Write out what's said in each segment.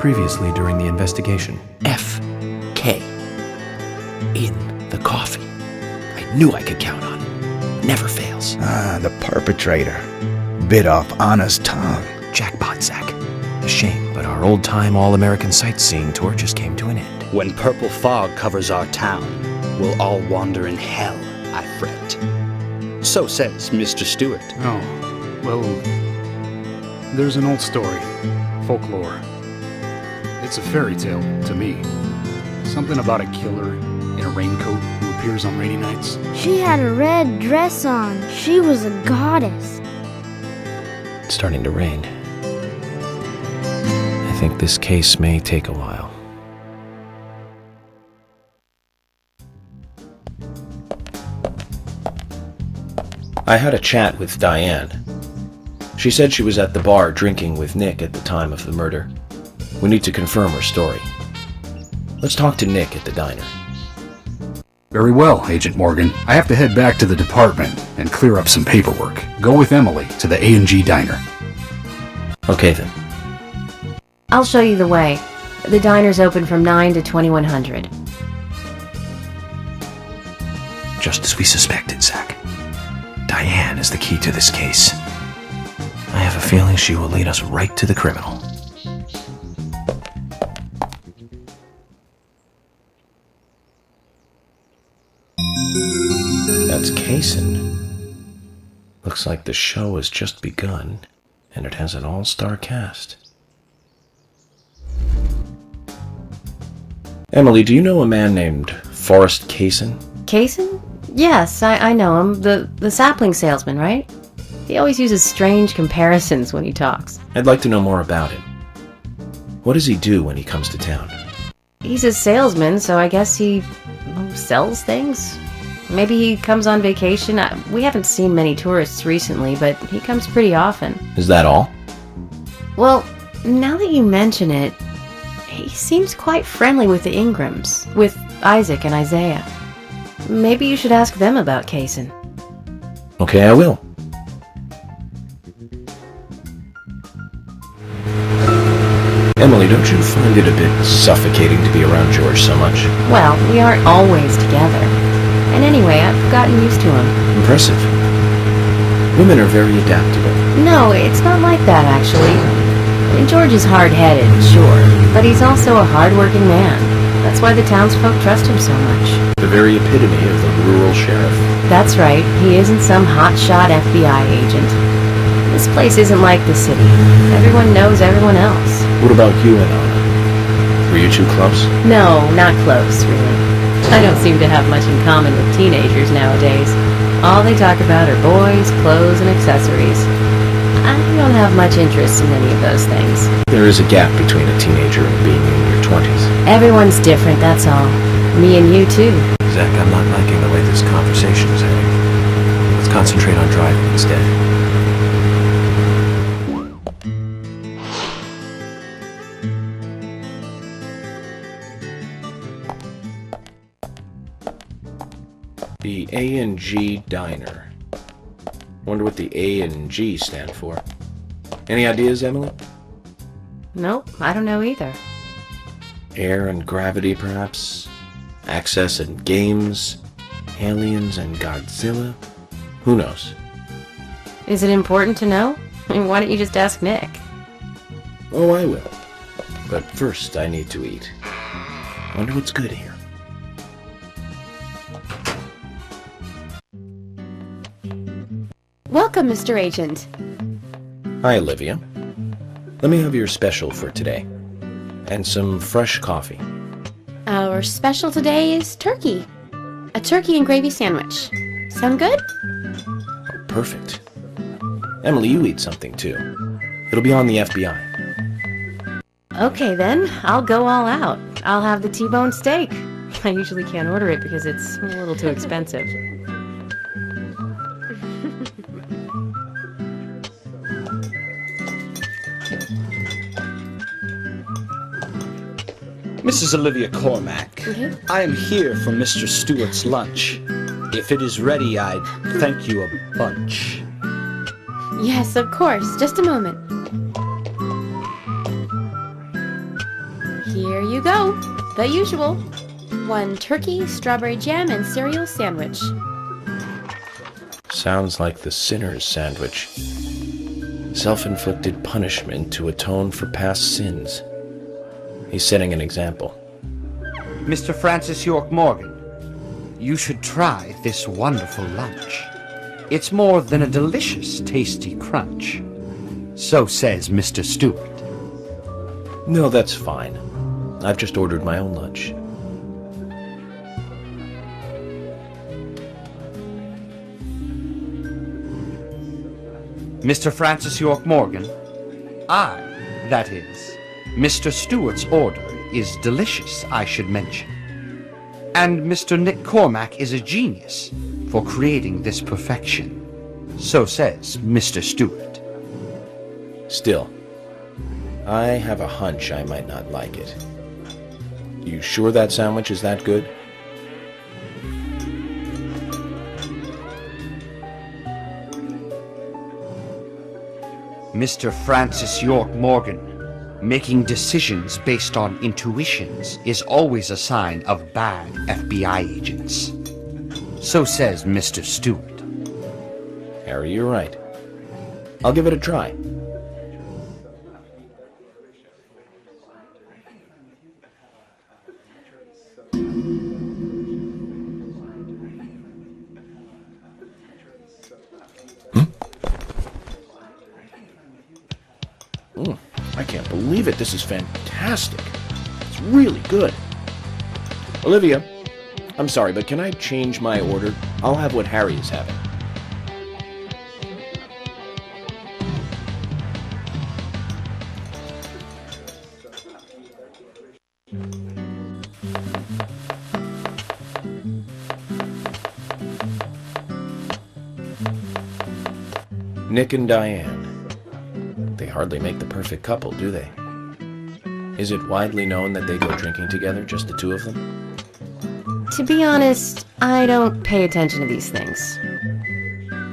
Previously during the investigation. F.K. in the coffee. I knew I could count on it. Never fails. Ah, the perpetrator. Bit off Anna's tongue. Jackpot, Zach. A shame, but our old-time all-American sightseeing tour just came to an end. When purple fog covers our town, we'll all wander in hell, I fret. So says Mr. Stewart. Oh, well, there's an old story, folklore. It's a fairy tale to me. Something about a killer in a raincoat who appears on rainy nights. She had a red dress on. She was a goddess. It's starting to rain. I think this case may take a while. I had a chat with Diane. She said she was at the bar drinking with Nick at the time of the murder. We need to confirm her story. Let's talk to Nick at the diner. Very well, Agent Morgan. I have to head back to the department and clear up some paperwork. Go with Emily to the A&G diner. Okay then. I'll show you the way. The diner's open from 9 to 2100. Just as we suspected, Zach. Diane is the key to this case. I have a feeling she will lead us right to the criminal. That's Kaysen. Looks like the show has just begun, and it has an all-star cast. Emily, do you know a man named Forrest Kaysen? Kaysen? Yes, I know him. The sapling salesman, right? He always uses strange comparisons when he talks. I'd like to know more about him. What does he do when he comes to town? He's a salesman, so I guess he sells things? Maybe he comes on vacation. We haven't seen many tourists recently, but he comes pretty often. Is that all? Well, now that you mention it, he seems quite friendly with the Ingrams, with Isaac and Isaiah. Maybe you should ask them about Kaysen. Okay, I will. Emily, don't you find it a bit suffocating to be around George so much? Well, we aren't always together. And anyway, I've gotten used to him. Impressive. Women are very adaptable. No, it's not like that, actually. I mean, George is hard-headed, sure, but he's also a hard-working man. That's why the townsfolk trust him so much. The very epitome of the rural sheriff. That's right. He isn't some hotshot FBI agent. This place isn't like the city. Everyone knows everyone else. What about you and Anna? Were you two close? No, not close, really. I don't seem to have much in common with teenagers nowadays. All they talk about are boys, clothes, and accessories. I don't have much interest in any of those things. There is a gap between a teenager and being in your 20s. Everyone's different, that's all. Me and you, too. Zach, I'm not liking the way this conversation is heading. Let's concentrate on driving instead. The A&G Diner. Wonder what the A and G stand for. Any ideas, Emily? Nope, I don't know either. Air and gravity, perhaps? Access and games? Aliens and Godzilla? Who knows? Is it important to know? I mean, why don't you just ask Nick? Oh, I will. But first, I need to eat. Wonder what's good here. Welcome, Mr. Agent. Hi, Olivia. Let me have your special for today. And some fresh coffee. Our special today is turkey. A turkey and gravy sandwich. Sound good? Perfect. Emily, you eat something too. It'll be on the FBI. Okay then, I'll go all out. I'll have the T-bone steak. I usually can't order it because it's a little too expensive. Mrs. Olivia Cormack, I am here for Mr. Stewart's lunch. If it is ready, I'd thank you a bunch. Yes, of course. Just a moment. Here you go. The usual. 1 turkey, strawberry jam, and cereal sandwich. Sounds like the sinner's sandwich. Self-inflicted punishment to atone for past sins. He's setting an example. Mr. Francis York Morgan, you should try this wonderful lunch. It's more than a delicious, tasty crunch. So says Mr. Stewart. No, that's fine. I've just ordered my own lunch. Mr. Francis York Morgan, that is, Mr. Stewart's order is delicious, I should mention. And Mr. Nick Cormack is a genius for creating this perfection. So says Mr. Stewart. Still, I have a hunch I might not like it. You sure that sandwich is that good? Mr. Francis York Morgan, making decisions based on intuitions is always a sign of bad FBI agents. So says Mr. Stewart. Harry, you're right. I'll give it a try. I can't believe it. This is fantastic. It's really good. Olivia, I'm sorry, but can I change my order? I'll have what Harry is having. Nick and Diane. They hardly make the perfect couple, do they? Is it widely known that they go drinking together, just the two of them? To be honest, I don't pay attention to these things.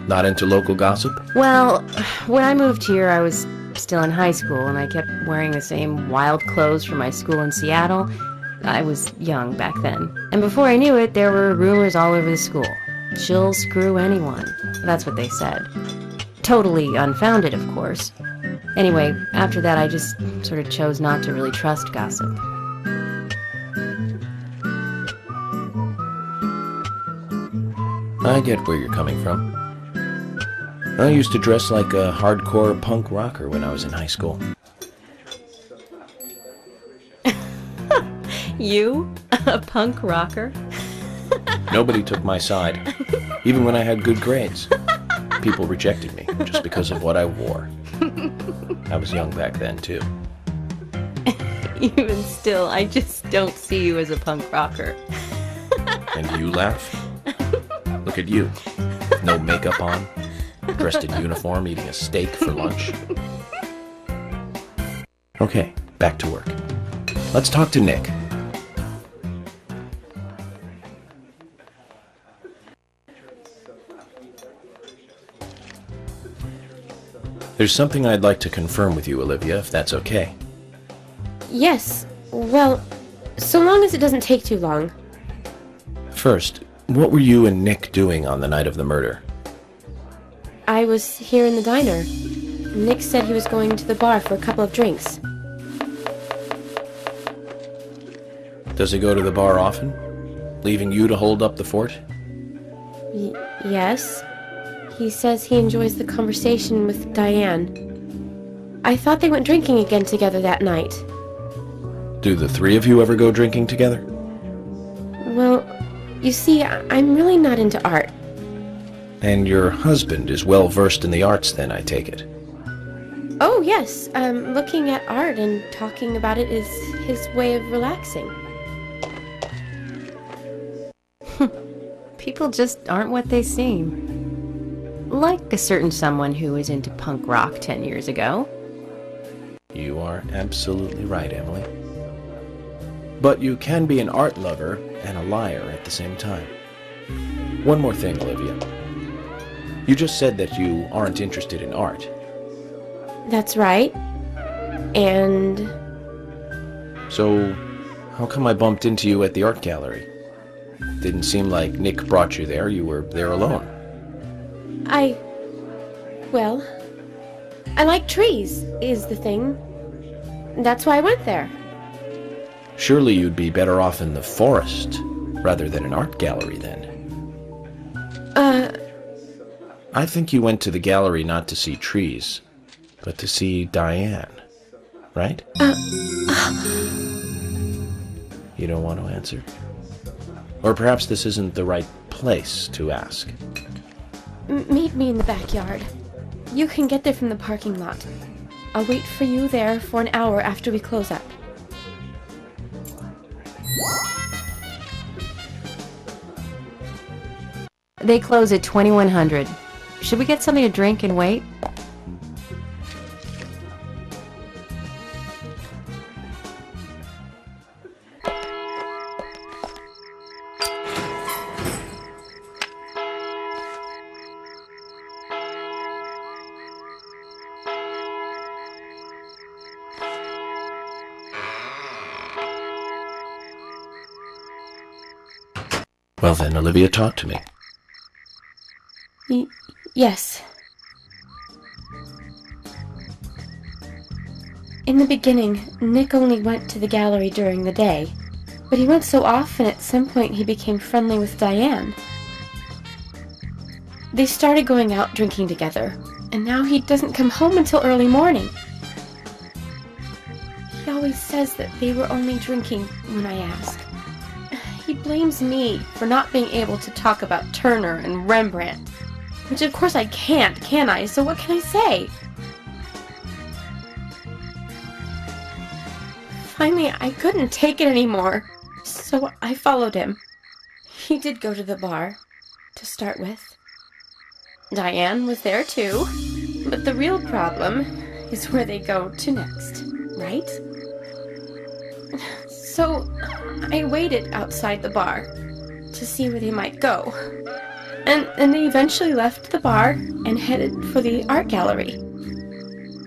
Not into local gossip? Well, when I moved here, I was still in high school, and I kept wearing the same wild clothes from my school in Seattle. I was young back then. And before I knew it, there were rumors all over the school. She'll screw anyone. That's what they said. Totally unfounded, of course. Anyway, after that, I just sort of chose not to really trust gossip. I get where you're coming from. I used to dress like a hardcore punk rocker when I was in high school. You? A punk rocker? Nobody took my side, even when I had good grades. People rejected me just because of what I wore. I was young back then, too. Even still, I just don't see you as a punk rocker. And you laugh? Look at you. No makeup on, dressed in uniform, eating a steak for lunch. Okay, back to work. Let's talk to Nick. There's something I'd like to confirm with you, Olivia, if that's okay. Yes. Well, so long as it doesn't take too long. First, what were you and Nick doing on the night of the murder? I was here in the diner. Nick said he was going to the bar for a couple of drinks. Does he go to the bar often? Leaving you to hold up the fort? Yes. He says he enjoys the conversation with Diane. I thought they went drinking again together that night. Do the three of you ever go drinking together? Well, you see, I'm really not into art. And your husband is well versed in the arts then, I take it? Oh, yes. Looking at art and talking about it is his way of relaxing. People just aren't what they seem. Like a certain someone who was into punk rock 10 years ago. You are absolutely right, Emily. But you can be an art lover and a liar at the same time. One more thing, Olivia. You just said that you aren't interested in art. That's right. And... So, how come I bumped into you at the art gallery? Didn't seem like Nick brought you there. You were there alone. Well, I like trees, is the thing. That's why I went there. Surely you'd be better off in the forest rather than an art gallery then. I think you went to the gallery not to see trees, but to see Diane, right? You don't want to answer? Or perhaps this isn't the right place to ask. Meet me in the backyard. You can get there from the parking lot. I'll wait for you there for an hour after we close up. They close at 2100. Should we get something to drink and wait? Well then, Olivia, talk to me. Yes. In the beginning, Nick only went to the gallery during the day, but he went so often at some point he became friendly with Diane. They started going out drinking together, and now he doesn't come home until early morning. He always says that they were only drinking when I ask. He blames me for not being able to talk about Turner and Rembrandt. Which of course I can't, can I? So what can I say? Finally, I couldn't take it anymore, so I followed him. He did go to the bar, to start with. Diane was there too, but the real problem is where they go to next, right? So I waited outside the bar to see where they might go. And they eventually left the bar and headed for the art gallery.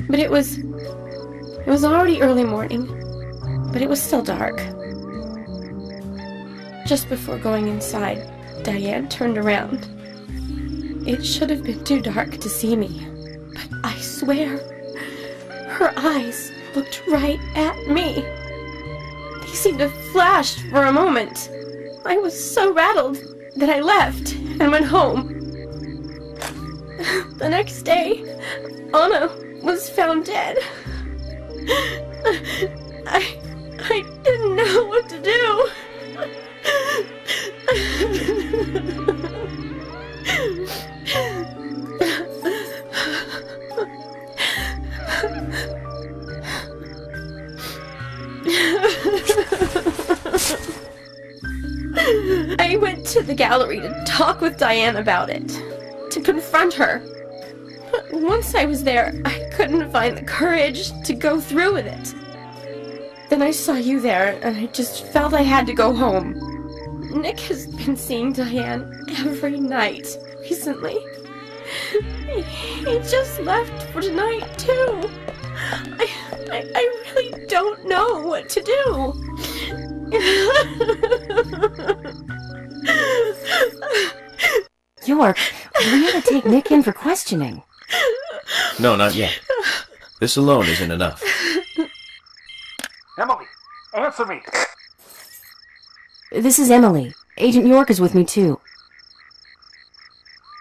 But it was already early morning, but it was still dark. Just before going inside, Diane turned around. It should have been too dark to see me, but I swear, her eyes looked right at me. They seemed to flash for a moment. I was so rattled that I left and went home. The next day, Anna was found dead. I didn't know what to do. I went to the gallery to talk with Diane about it, to confront her. But once I was there, I couldn't find the courage to go through with it. Then I saw you there, and I just felt I had to go home. Nick has been seeing Diane every night recently. He just left for tonight, too. I really don't know what to do. York, we gotta take Nick in for questioning. No, not yet. This alone isn't enough. Emily, answer me! This is Emily. Agent York is with me, too.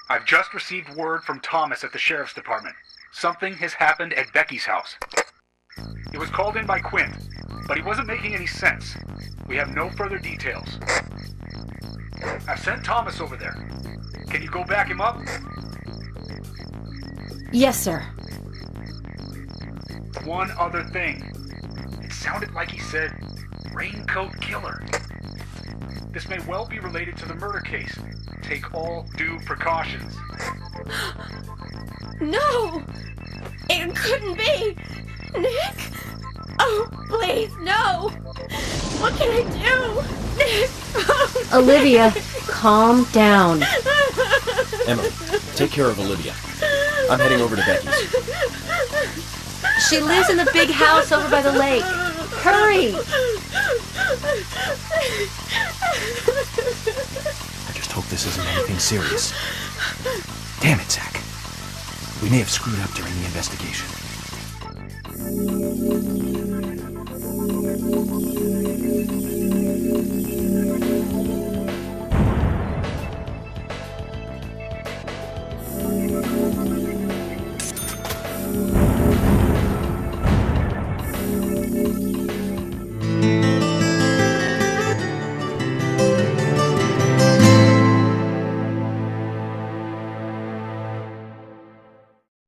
I've just received word from Thomas at the Sheriff's Department. Something has happened at Becky's house. It was called in by Quinn, but he wasn't making any sense. We have no further details. I've sent Thomas over there. Can you go back him up? Yes, sir. One other thing. It sounded like he said, Raincoat Killer. This may well be related to the murder case. Take all due precautions. No! It couldn't be! Nick! Oh, please, no! What can I do? Nick! Oh, Olivia, calm down. Emily, take care of Olivia. I'm heading over to Becky's. She lives in the big house over by the lake. Hurry! I just hope this isn't anything serious. Damn it, Zach. We may have screwed up during the investigation.